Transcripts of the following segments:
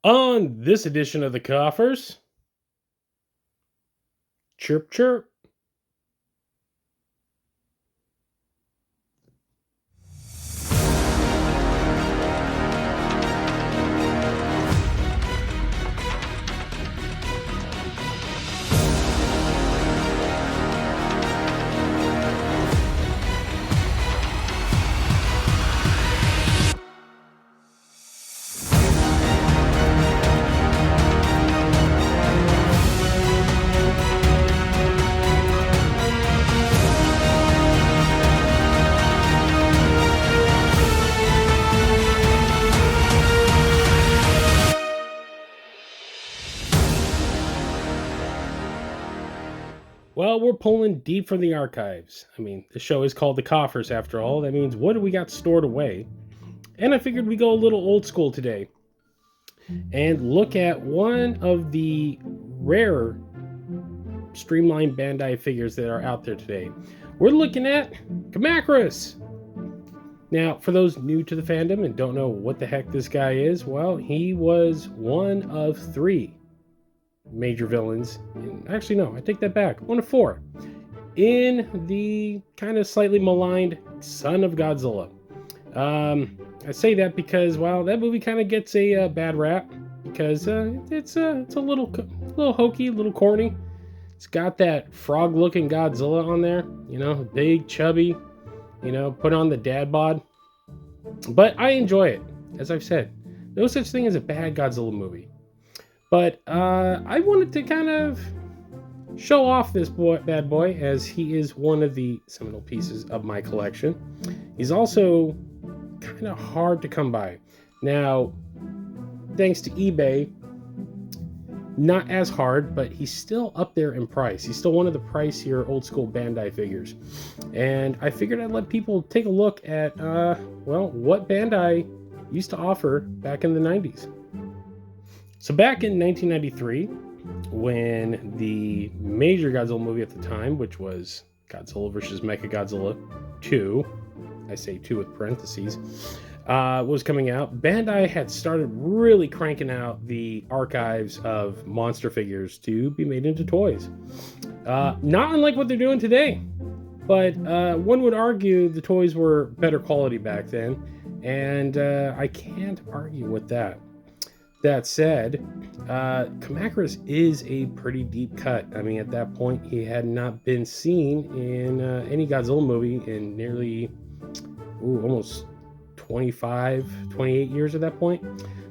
On this edition of the Coffers, chirp chirp. Well, we're pulling deep from the archives. I mean, the show is called the Coffers after all. That means what do we got stored away? And I figured we go a little old school today and look at one of the rare streamlined Bandai figures that are out there today. We're looking at Kamacuras. Now, for those new to the fandom and don't know what the heck this guy is, well, he was one of three major villains. Actually, no, I take that back. One of four in the kind of slightly maligned Son of Godzilla. I say that because, well, that movie kind of gets a bad rap because it's a little hokey, a little corny. It's got that frog-looking Godzilla on there, big, chubby, put on the dad bod. But I enjoy it, as I've said. No such thing as a bad Godzilla movie. But I wanted to kind of show off this bad boy, as he is one of the seminal pieces of my collection. He's also kind of hard to come by. Now, thanks to eBay, not as hard, but he's still up there in price. He's still one of the pricier old school Bandai figures. And I figured I'd let people take a look at, what Bandai used to offer back in the 90s. So back in 1993, when the major Godzilla movie at the time, which was Godzilla vs. Mechagodzilla 2, I say 2 with parentheses, was coming out, Bandai had started really cranking out the archives of monster figures to be made into toys. Not unlike what they're doing today, but one would argue the toys were better quality back then, and I can't argue with that. That said, Kamacuras is a pretty deep cut. I mean, at that point, he had not been seen in any Godzilla movie in nearly almost 25, 28 years at that point.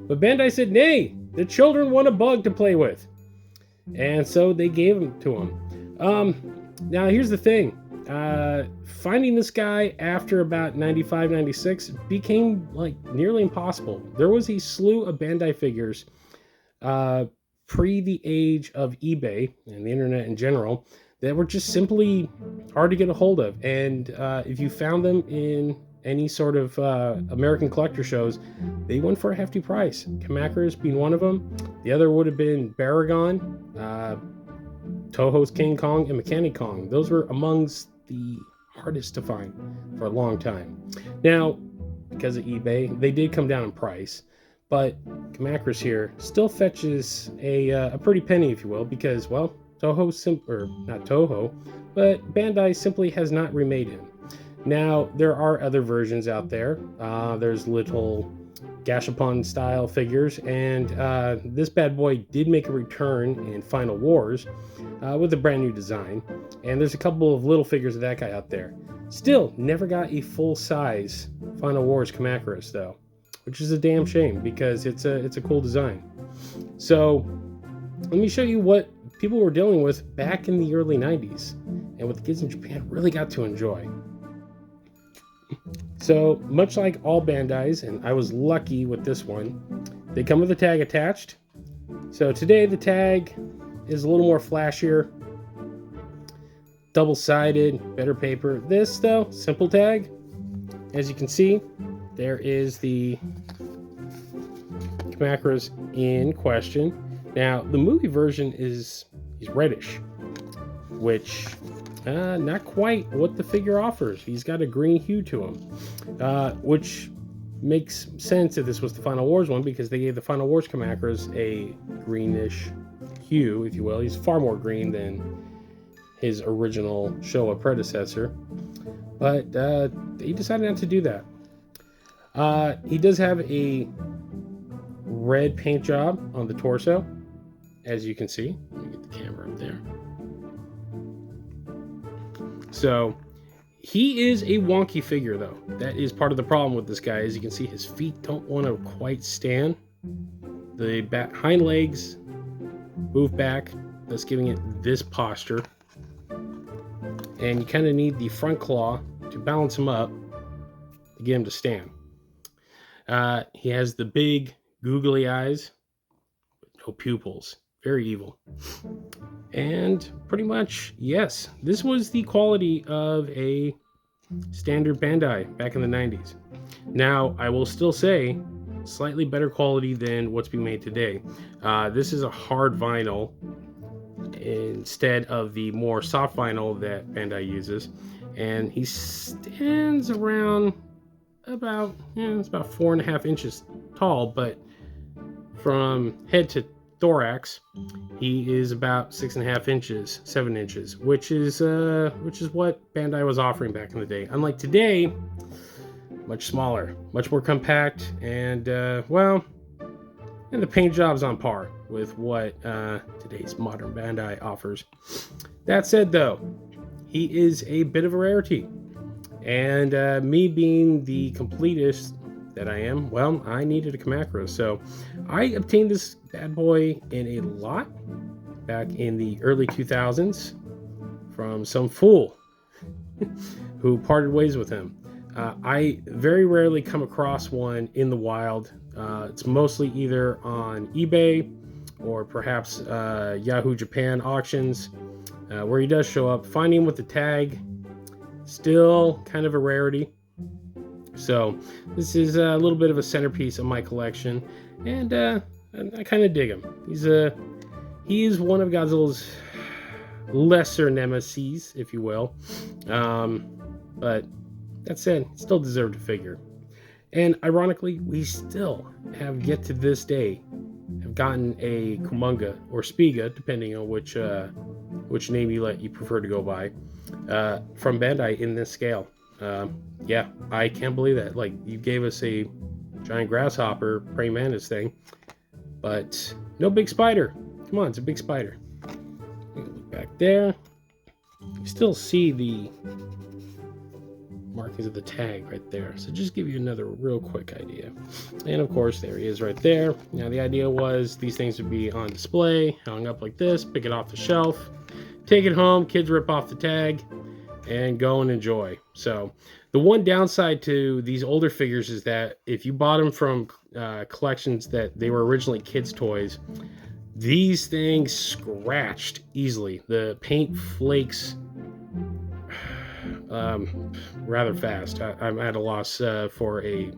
But Bandai said, nay, the children want a bug to play with. And so they gave him to him. Now, here's the thing. Finding this guy after about 95, 96 became like nearly impossible. There was a slew of Bandai figures pre the age of eBay and the internet in general that were just simply hard to get a hold of. And if you found them in any sort of American collector shows, they went for a hefty price. Kamacuras being one of them. The other would have been Baragon, Toho's King Kong, and Mechanic Kong. Those were amongst the hardest to find for a long time. Now, because of eBay, they did come down in price, but Kamacuras here still fetches a pretty penny, if you will, because, well, not Toho, but Bandai simply has not remade him. Now, there are other versions out there. There's little Gashapon style figures, and this bad boy did make a return in Final Wars with a brand new design. And there's a couple of little figures of that guy out there. Still, never got a full-size Final Wars Kamacuras though, which is a damn shame because it's a cool design. So let me show you what people were dealing with back in the early 90s and what the kids in Japan really got to enjoy. So, much like all Bandais, and I was lucky with this one, they come with a tag attached. So today the tag is a little more flashier, double-sided, better paper. This, though, simple tag. As you can see, there is the Kamacuras in question. Now, the movie version is reddish, which not quite what the figure offers. He's got a green hue to him, which makes sense that this was the Final Wars one, because they gave the Final Wars Kamacuras a greenish hue, if you will. He's far more green than his original Showa predecessor, but they decided not to do that. He does have a red paint job on the torso, as you can see. Let me get the camera up there. So he is a wonky figure, though. That is part of the problem with this guy. As you can see, his feet don't want to quite stand. The hind legs move back, thus giving it this posture. And you kind of need the front claw to balance him up to get him to stand. He has the big googly eyes, no pupils. Very evil. And pretty much, yes, this was the quality of a standard Bandai back in the 90s. Now, I will still say, slightly better quality than what's being made today. This is a hard vinyl instead of the more soft vinyl that Bandai uses. And he stands around about, it's about 4.5 inches tall, but from head to thorax, he is about 6.5 inches, 7 inches, which is what Bandai was offering back in the day. Unlike today, much smaller, much more compact, and and the paint job's on par with what today's modern Bandai offers. That said, though, he is a bit of a rarity, and me being the completist that I am, well, I needed a Kamakura, so I obtained this bad boy in a lot back in the early 2000s from some fool who parted ways with him. I very rarely come across one in the wild. It's mostly either on eBay or perhaps Yahoo Japan auctions, where he does show up. Finding him with the tag, still kind of a rarity. So this is a little bit of a centerpiece of my collection, and I kind of dig him. He is one of Godzilla's lesser nemesis, if you will. But that said, still deserved a figure. And ironically, we still have yet to this day have gotten a Kumonga or Spiga, depending on which name you prefer to go by, from Bandai in this scale. Yeah, I can't believe that. Like, you gave us a giant grasshopper praying mantis thing, but no big spider. Come on, it's a big spider. Look back there. You still see the markings of the tag right there. So just give you another real quick idea. And of course, there he is right there. Now, the idea was these things would be on display, hung up like this, pick it off the shelf, take it home, kids rip off the tag, and go and enjoy. So the one downside to these older figures is that if you bought them from collections that they were originally kids' toys, these things scratched easily. The paint flakes rather fast. I'm at a loss for a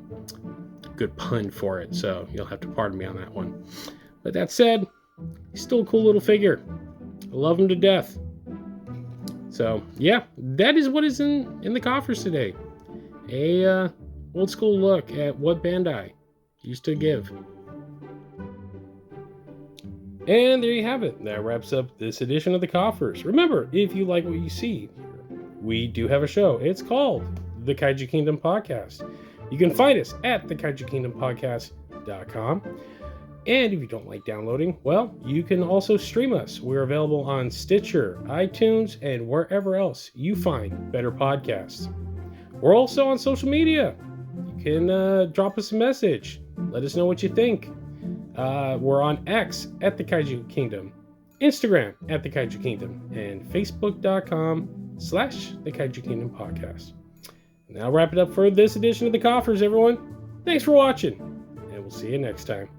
good pun for it, so you'll have to pardon me on that one. But that said, he's still a cool little figure. I love him to death. So yeah, that is what is in the coffers today. A old school look at what Bandai used to give. And there you have it. That wraps up this edition of the Koffers. Remember, if you like what you see, we do have a show. It's called The Kaiju Kingdom Podcast. You can find us at thekaijukingdompodcast.com. And if you don't like downloading, well, you can also stream us. We're available on Stitcher, iTunes, and wherever else you find better podcasts. We're also on social media. You can drop us a message. Let us know what you think. We're on X at The Kaiju Kingdom, Instagram at The Kaiju Kingdom, and Facebook.com/The Kaiju Kingdom Podcast. And that'll wrap it up for this edition of the Koffers, everyone. Thanks for watching, and we'll see you next time.